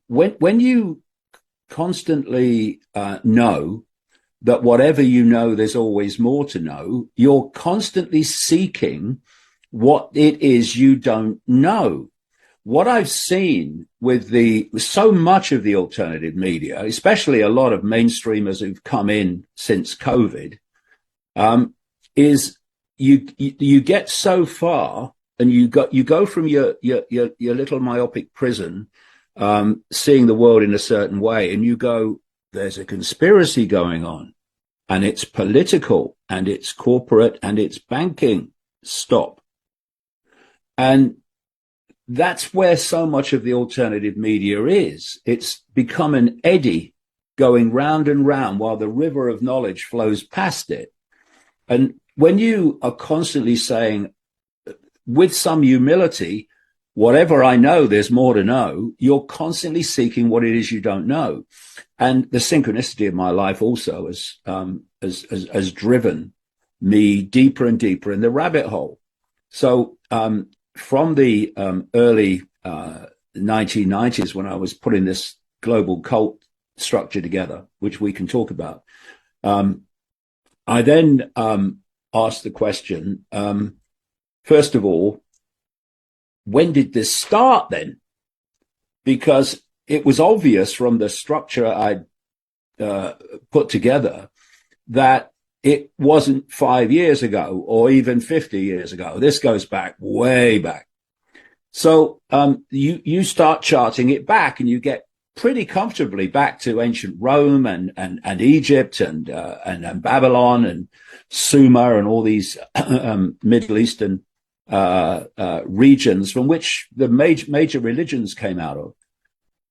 when you constantly know that whatever you know, there's always more to know, you're constantly seeking what it is you don't know. What I've seen with so much of the alternative media, especially a lot of mainstreamers who've come in since COVID, is you get so far and you go from your little myopic prison, seeing the world in a certain way, and you go, there's a conspiracy going on, and it's political, and it's corporate, and it's banking. Stop. And that's where so much of the alternative media is. It's become an eddy going round and round while the river of knowledge flows past it. And when you are constantly saying, with some humility, whatever I know, there's more to know, you're constantly seeking what it is you don't know. And the synchronicity of my life also has driven me deeper and deeper in the rabbit hole. So from the early 1990s, when I was putting this global cult structure together, which we can talk about, I then asked the question, first of all, when did this start then? Because it was obvious from the structure I'd put together that it wasn't 5 years ago or even 50 years ago. This goes back, way back. So you start charting it back, and you get pretty comfortably back to ancient Rome and Egypt and Babylon and Sumer and all these Middle Eastern regions from which the major religions came out of.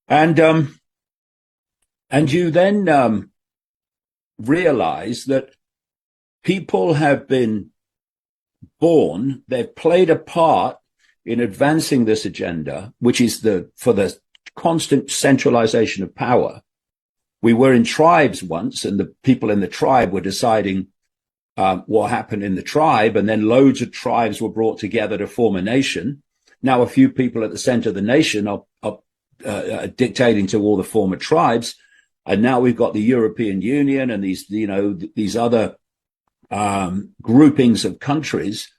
And you then realize that people have been born, they've played a part in advancing this agenda, which is for the constant centralization of power. We were in tribes once, and the people in the tribe were deciding what happened in the tribe, and then loads of tribes were brought together to form a nation. Now a few people at the center of the nation are dictating to all the former tribes, and now we've got the European Union and these other groupings of countries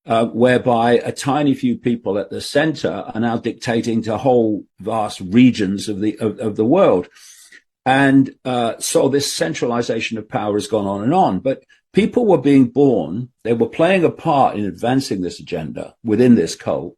whereby a tiny few people at the center are now dictating to whole vast regions of the world. And so this centralization of power has gone on and on. But people were being born, they were playing a part in advancing this agenda within this cult.